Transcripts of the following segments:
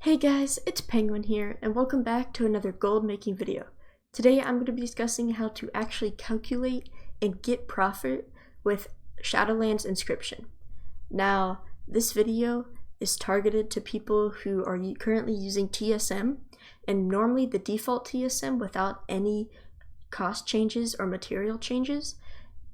Hey guys, it's Penguin here, and welcome back to another gold making video. Today I'm going to be discussing how to actually calculate and get profit with Shadowlands Inscription. Now, this video is targeted to people who are currently using TSM, and normally the default TSM without any cost changes or material changes.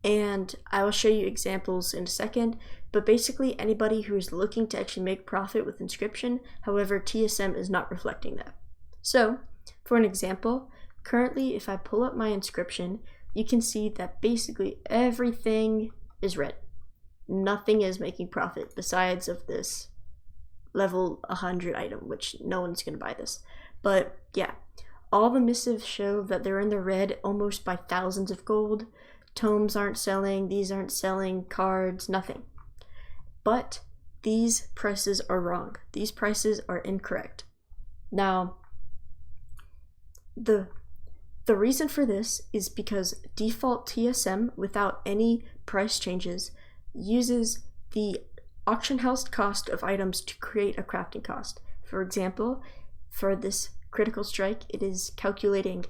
And I will show you examples in a second, but basically anybody who is looking to actually make profit with Inscription, however TSM is not reflecting that. So for an example, currently if I pull up my Inscription, you can see that basically everything is red. Nothing is making profit besides of this level 100 item, which no one's going to buy this. But yeah, all the missives show that they're in the red almost by thousands of gold. Tomes aren't selling, these aren't selling, cards, nothing. But these prices are wrong. These prices are incorrect. Now, the reason for this is because default TSM without any price changes uses the auction house cost of items to create a crafting cost. For example, for this critical strike, it is calculating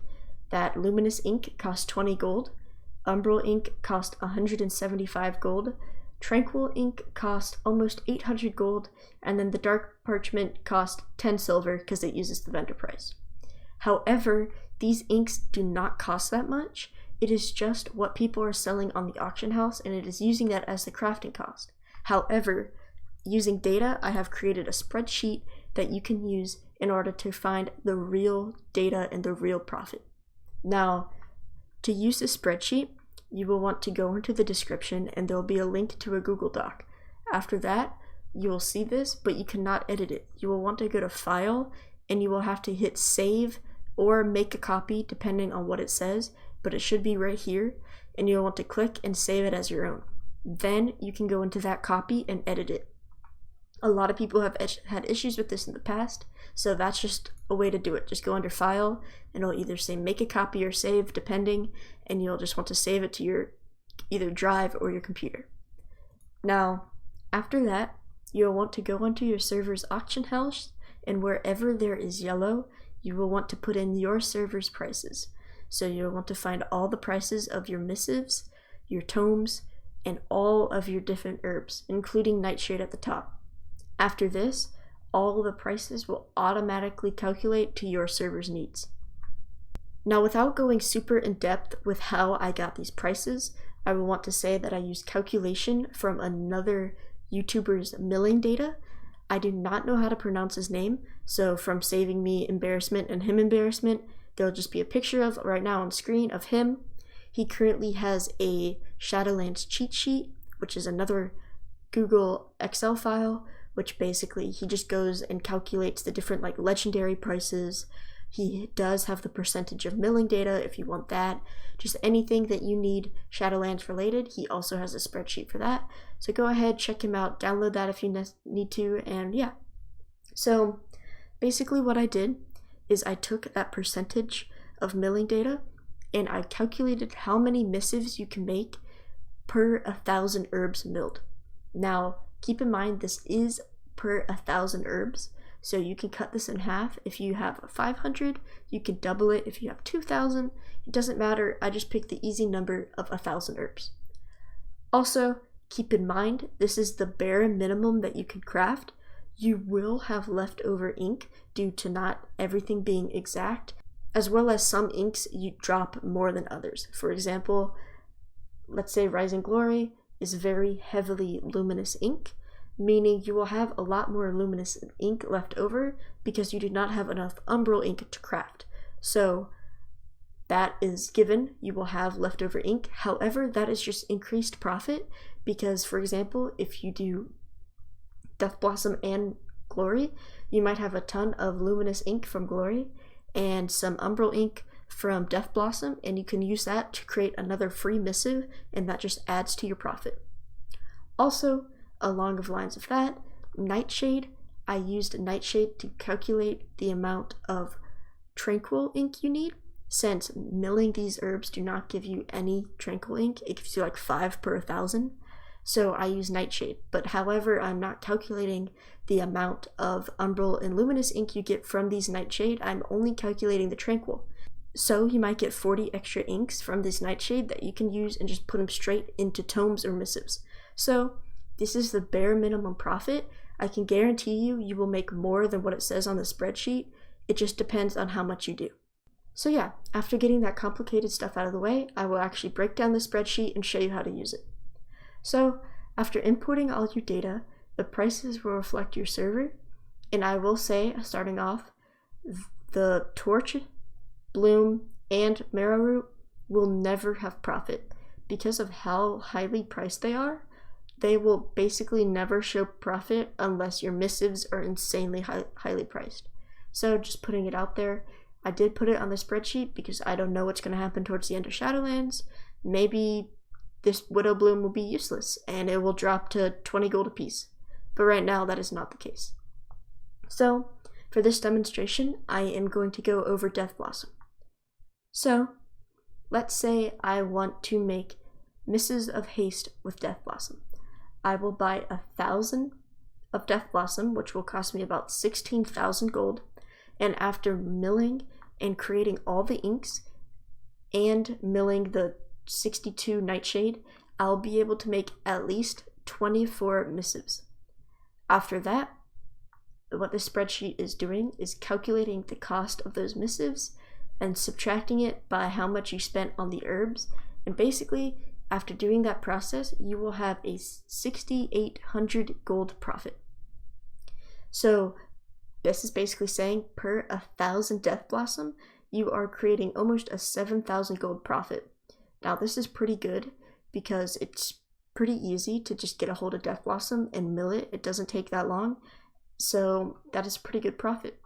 that luminous ink costs 20 gold, umbral ink cost 175 gold, tranquil ink cost almost 800 gold, and then the dark parchment cost 10 silver because it uses the vendor price. However, these inks do not cost that much. It is just what people are selling on the auction house, and it is using that as the crafting cost. However, using data, I have created a spreadsheet that you can use in order to find the real data and the real profit. Now, to use this spreadsheet, you will want to go into the description and there will be a link to a Google Doc. After that, you will see this, but you cannot edit it. You will want to go to File and you will have to hit Save or make a copy depending on what it says, but it should be right here, and you'll want to click and save it as your own. Then you can go into that copy and edit it. A lot of people have had issues with this in the past, so that's just a way to do it. Just go under File, and it'll either say make a copy or save, depending, and you'll just want to save it to your either drive or your computer. Now, after that, you'll want to go onto your server's auction house, and wherever there is yellow, you will want to put in your server's prices. So you'll want to find all the prices of your missives, your tomes, and all of your different herbs, including Nightshade at the top. After this, all the prices will automatically calculate to your server's needs. Now, without going super in depth with how I got these prices, I will want to say that I used calculation from another YouTuber's milling data. I do not know how to pronounce his name, so from saving me embarrassment and him embarrassment, there'll just be a picture of right now on screen of him. He currently has a Shadowlands cheat sheet, which is another Google Excel file, which basically he just goes and calculates the different like legendary prices. He does have the percentage of milling data if you want that. Just anything that you need Shadowlands related, he also has a spreadsheet for that. So go ahead, check him out, download that if you need to, and yeah. So basically what I did is I took that percentage of milling data and I calculated how many missives you can make per 1,000 herbs milled. Now, keep in mind this is per 1,000 herbs, so you can cut this in half. If you have 500, you can double it. If you have 2,000, it doesn't matter. I just picked the easy number of 1,000 herbs. Also, keep in mind this is the bare minimum that you can craft. You will have leftover ink due to not everything being exact, as well as some inks you drop more than others. For example, let's say Rising Glory is very heavily luminous ink, meaning you will have a lot more luminous ink left over because you do not have enough umbral ink to craft. So that is given, you will have leftover ink. However, that is just increased profit because, for example, if you do Death Blossom and Glory, you might have a ton of luminous ink from Glory and some umbral ink from Death Blossom, and you can use that to create another free missive, and that just adds to your profit. Also, along the lines of that, Nightshade, I used Nightshade to calculate the amount of tranquil ink you need. Since milling these herbs do not give you any tranquil ink, it gives you like 5 per 1,000. so I use Nightshade. But however, I'm not calculating the amount of Umbral and Luminous ink you get from these Nightshade. I'm only calculating the Tranquil. So you might get 40 extra inks from this Nightshade that you can use and just put them straight into tomes or missives. So this is the bare minimum profit. I can guarantee you will make more than what it says on the spreadsheet. It just depends on how much you do. So yeah, after getting that complicated stuff out of the way, I will actually break down the spreadsheet and show you how to use it. So after inputting all your data, the prices will reflect your server. And I will say, starting off, the Torch, Bloom, and Marrowroot will never have profit. Because of how highly priced they are, they will basically never show profit unless your missives are insanely highly priced. So just putting it out there, I did put it on the spreadsheet because I don't know what's going to happen towards the end of Shadowlands. Maybe this Widow Bloom will be useless and it will drop to 20 gold apiece. But right now that is not the case. So for this demonstration, I am going to go over Death Blossom. So let's say I want to make Missives of Haste with Death Blossom. I will buy 1,000 of Death Blossom, which will cost me about 16,000 gold. And after milling and creating all the inks and milling the 62 Nightshade, I'll be able to make at least 24 missives. After that, what the spreadsheet is doing is calculating the cost of those missives and subtracting it by how much you spent on the herbs. And basically, after doing that process, you will have a 6,800 gold profit. So this is basically saying per 1,000 Death Blossom, you are creating almost a 7,000 gold profit. Now this is pretty good because it's pretty easy to just get a hold of Death Blossom and mill it. It doesn't take that long. So that is pretty good profit.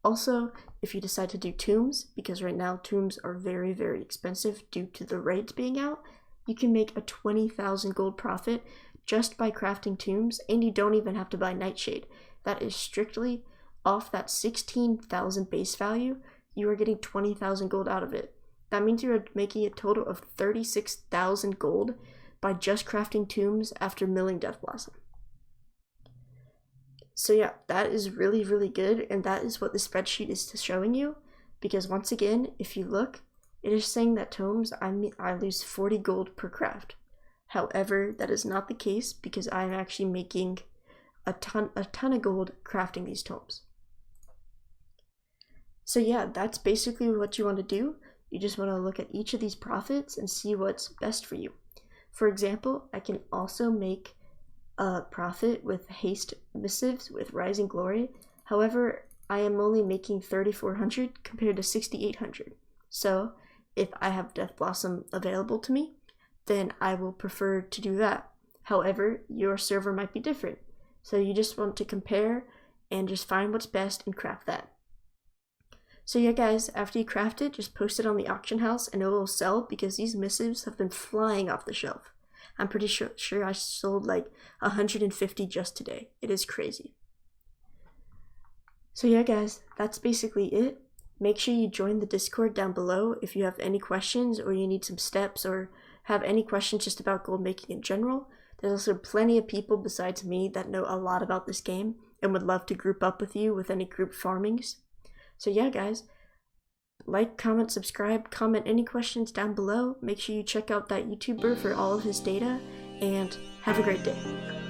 Also, if you decide to do tombs, because right now tombs are very, very expensive due to the raids being out, you can make a 20,000 gold profit just by crafting tombs, and you don't even have to buy Nightshade. That is strictly off that 16,000 base value. You are getting 20,000 gold out of it. That means you are making a total of 36,000 gold by just crafting tombs after milling Death Blossom. So yeah, that is really, really good, and that is what the spreadsheet is showing you, because once again, if you look, it is saying that tomes, I lose 40 gold per craft. However, that is not the case because I'm actually making a ton of gold crafting these tomes. So yeah, that's basically what you want to do. You just want to look at each of these profits and see what's best for you. For example, I can also make a profit with haste missives with Rising Glory. However, I am only making 3,400 compared to 6,800. So if I have Death Blossom available to me, then I will prefer to do that. However, your server might be different. So you just want to compare and just find what's best and craft that. So yeah guys, after you craft it, just post it on the auction house and it will sell because these missives have been flying off the shelf. I'm pretty sure I sold like 150 just today. It is crazy. So yeah guys, that's basically it. Make sure you join the Discord down below if you have any questions or you need some steps or have any questions just about gold making in general. There's also plenty of people besides me that know a lot about this game and would love to group up with you with any group farmings. So yeah guys, like, comment, subscribe, comment any questions down below. Make sure you check out that YouTuber for all of his data, and have a great day.